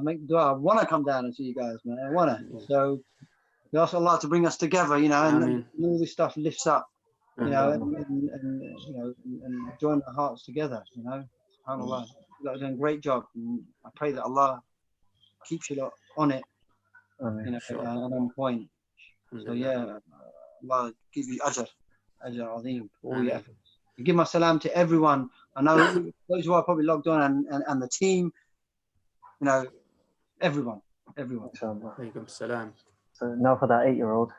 Make dua. I want to come down and see you guys, man. I want to. So, we ask Allah to bring us together, and all this stuff lifts up, and join our hearts together, SubhanAllah. You're doing a great job. And I pray that Allah keeps you on it, and on point. So, Allah give you ajr azim for all your efforts. You give my salam to everyone. I know those who are probably logged on and the team, everyone. Salam. So now for that 8-year-old.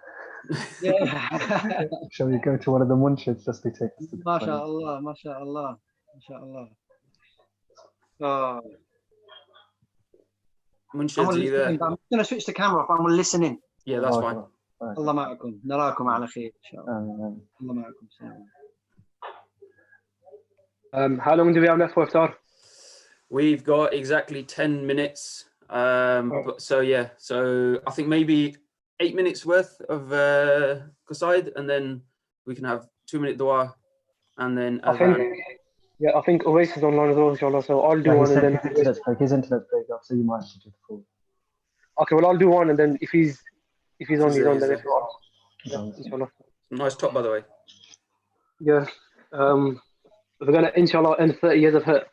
Yeah. Shall we go to one of the munshids just to take us to MashaAllah. Munshids, are you there? I'm going to switch the camera off. I'm going to listen in. Yeah, that's fine. Allah ma'akum. Narakum ala khair. Allah ma'akum. How long do we have left for Iftar? We've got exactly 10 minutes. So I think maybe 8 minutes worth of qasaid, and then we can have 2-minute dua, and then I think Uwais is online as well, inshallah. So I'll do one, and then his internet's break up, so you might have to do the full. Okay, well I'll do one, and then if he's on, he's on. Then if not, inshallah. Nice top, by the way. Yeah. We're gonna inshallah end 30 years of hurt.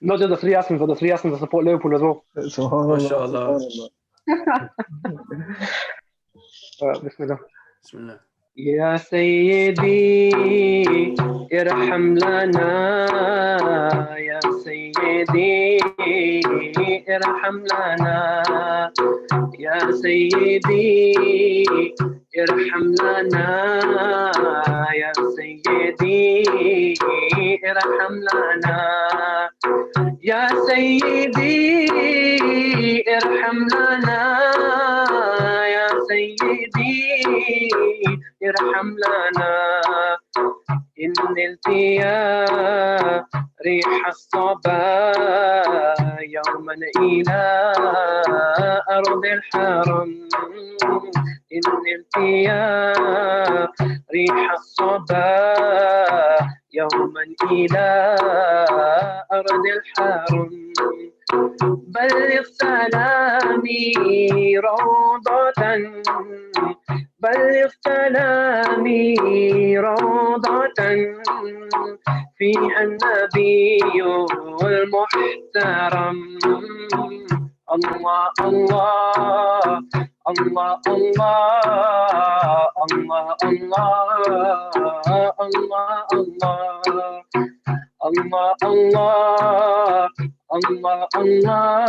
Not just the 3 Asms, but the 3 Asms that support Liverpool as well. MashaAllah. Bismillah. Bismillah. يا سيدي ارحم لنا يا سيدي ارحم لنا يا سيدي ارحم لنا يا سيدي ارحم لنا يا سيدي ارحم لنا يا سيدي ارحم لنا إن نلت يا ريح الصبا يوما إلى أرض الحرم إن نلت يا ريح الصبا يوما إلى أرض الحرم بلغ سلامي روضة بلغ سلامي روضة فيها النبي المحترم الله الله الله الله الله الله الله الله Allah, Allah, Allah, Allah,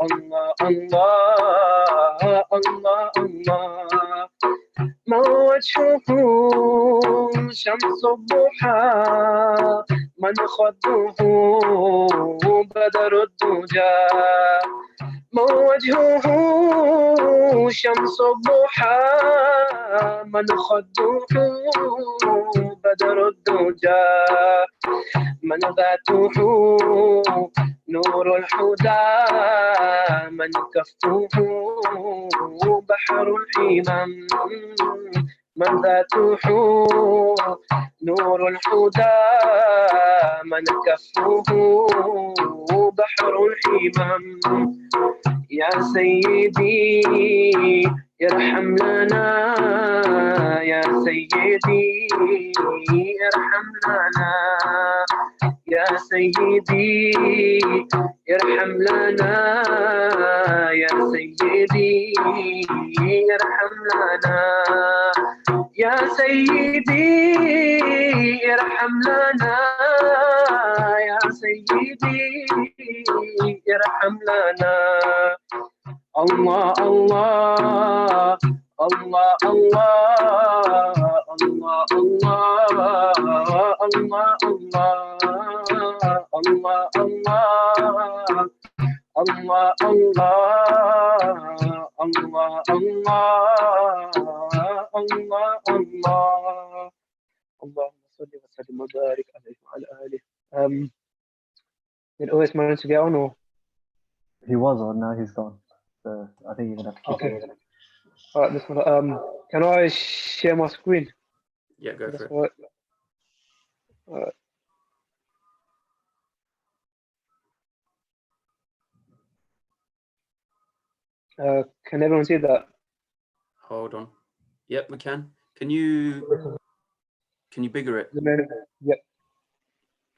Allah, Allah, Allah, Allah. ما وجهه شمس الضحى من خده بدر الدجى ما وجهه شمس الضحى من خده بدر الدجى من ذاته نور الهدى من كفه بحر الحمم من ذاته نور الهدى من كفه بحر الحمم يا سيدي ارحم لنا يا سيدي ارحم لنا يا سيدي ارحم لنا يا سيدي ارحم لنا يا سيدي ارحم لنا يا سيدي ارحم لنا الله الله الله الله الله الله الله الله الله الله الله الله الله الله اللهم صل وسلم وبارك عليه وعلى آله. Did OS manage to get on or? He was on, now he's gone. So I think you're gonna have to keep Okay. it. All right, this one. Can I share my screen? Yeah, go That's for it. all right. Can everyone see that? Hold on. Yep, we can. Can you bigger it? Yep.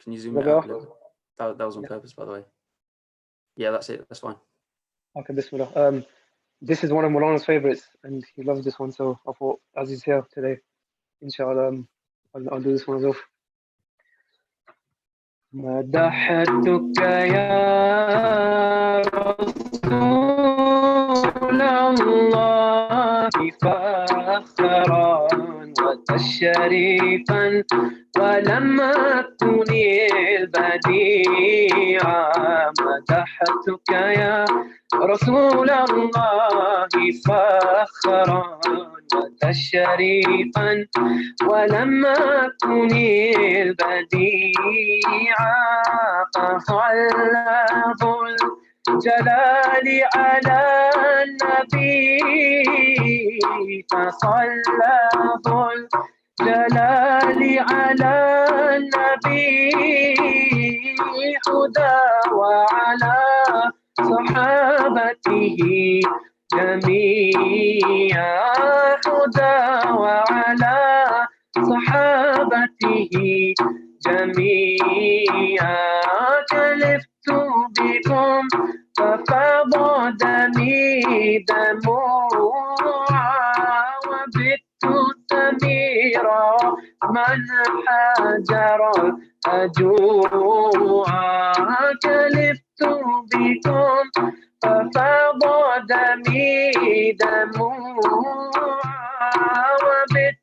Can you zoom Go it out a there. little? That was on purpose, by the way. Yeah, that's it. That's fine. Okay, Bismillah. This is one of Mulana's favorites, and he loves this one, so I thought, as he's here today, inshallah, I'll do this one as well. مدحتك يا رسول الله فخرا وتشريفا ولم أكن البديعا مدحتك يا رسول الله فخرا وتشريفا ولم أكن البديعا فصلى ذو الجلال على النبي فصلى ذو الجلال على النبي هدى وعلى صحابته جميعا هدى وعلى صحابته جميعا كلفت بكم ففاض دمي دموعا وبت سميرا من حجر أجوعا كلفت بكم ففاض دمي دموعا وبت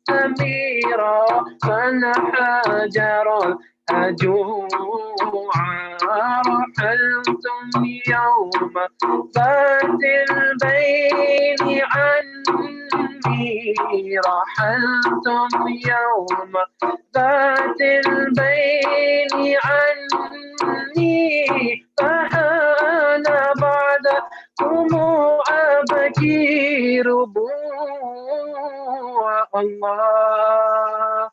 سميرا من حجر أجوعا رحلتم يوم فات البين عني رحلتم يوم فات البين عني فحان بعدكم أبكي ربوع الله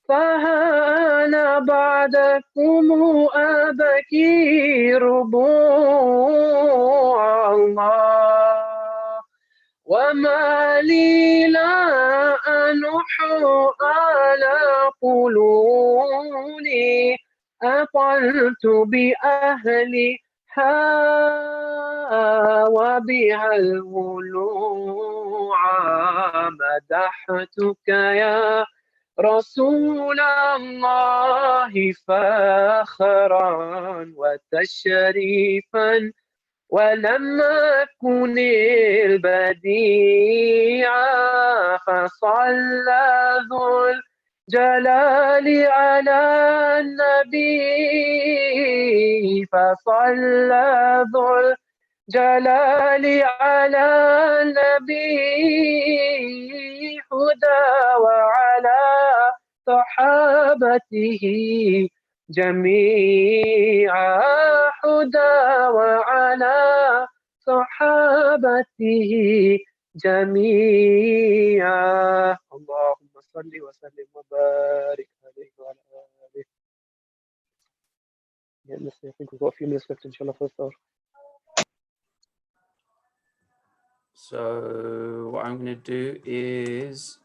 فهان بعدكم أبكي ربوع الله وما لي لا أنح على قلوني أطلت بأهلها وبها الولوع مدحتك يا رسول الله فخرا وتشريفا ولم أكن البديع فصلى ذو الجلال على النبي فصلى ذو الجلال على النبي هدى وعلى صحابته جميعا هدى وعلى صحابته جميعا. اللهم صل وسلم وبارك عليه وعلى آله. Yeah, I think we've got a few minutes left, inshallah, for Iftar. So what I'm going to do is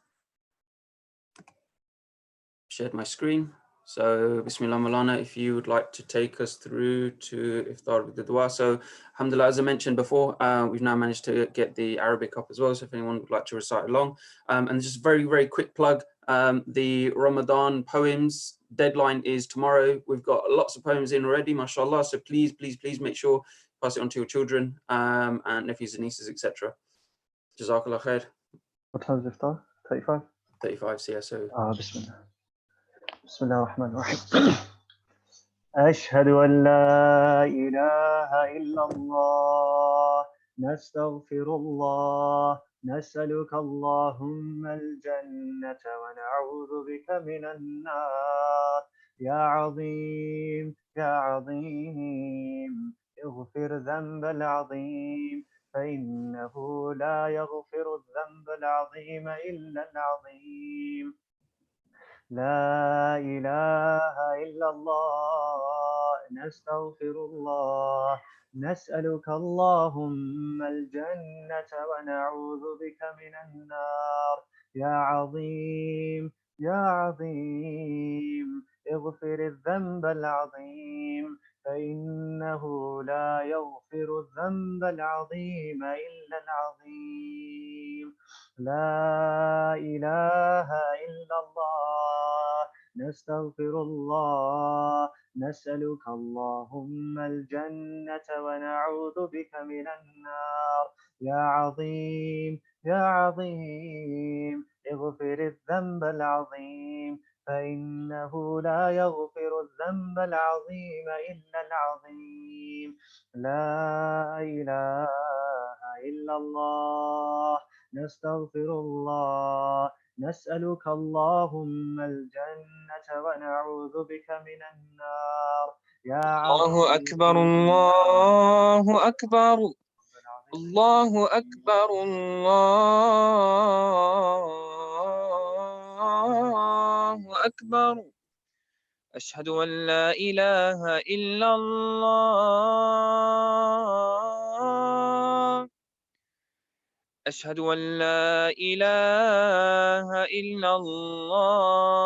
share my screen. So Bismillah Malana, if you would like to take us through to Iftar with the dua. So alhamdulillah, as I mentioned before, we've now managed to get the Arabic up as well. So if anyone would like to recite along. And just very, very quick plug, the Ramadan poems deadline is tomorrow. We've got lots of poems in already, mashallah. So please, please, please make sure pass it on to your children and nephews and nieces, etc. Jazakallah khair. What time is Iftar? 35? 35 CSO. Bismillah. بسم الله الرحمن الرحيم. أشهد أن لا إله إلا الله نستغفر الله نسألك اللهم الجنة ونعوذ بك من النار يا عظيم يا عظيم اغفر ذنب العظيم فإنه لا يغفر الذنب العظيم إلا العظيم لا إله إلا الله نستغفر الله نسألك اللهم الجنة ونعوذ بك من النار يا عظيم يا عظيم اغفر الذنب العظيم فإنه لا يغفر الذنب العظيم إلا العظيم لا إله إلا الله نستغفر الله نسألك اللهم الجنة ونعوذ بك من النار يا عظيم يا عظيم اغفر الذنب العظيم فإنه لا يغفر الذنب العظيم إلا العظيم لا إله إلا الله نستغفر الله نسألك اللهم الجنة ونعوذ بك من النار يا الله أكبر الله أكبر الله أكبر الله أكبر أشهد أن لا إله إلا الله أشهد أن لا إله إلا الله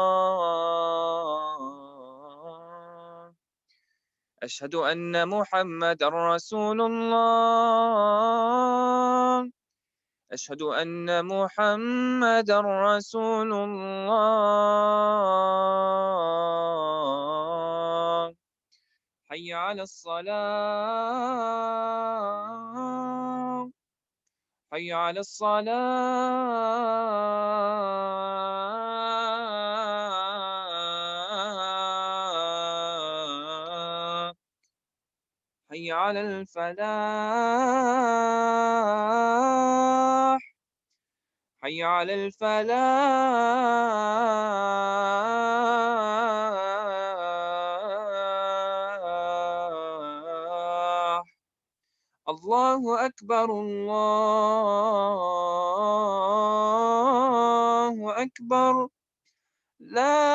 أشهد أن محمد رسول الله أشهد أن محمد رسول الله حي على الصلاة حي على الصلاة حي على الفلاح حي على الفلاح الله أكبر الله أكبر لا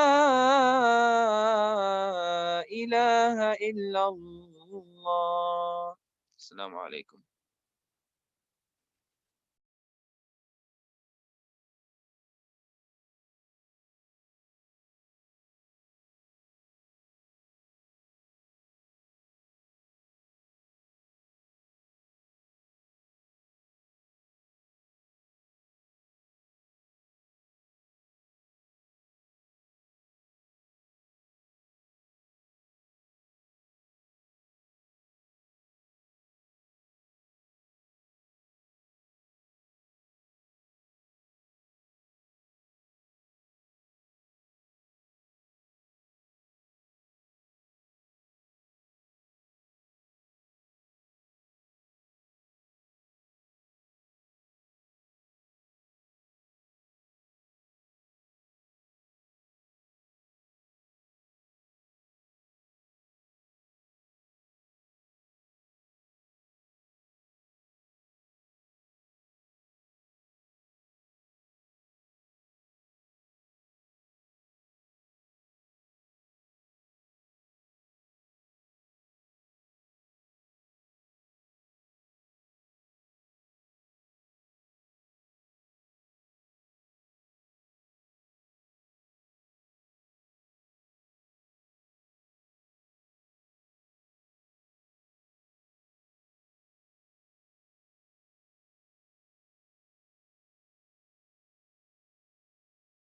إله إلا الله. السلام عليكم.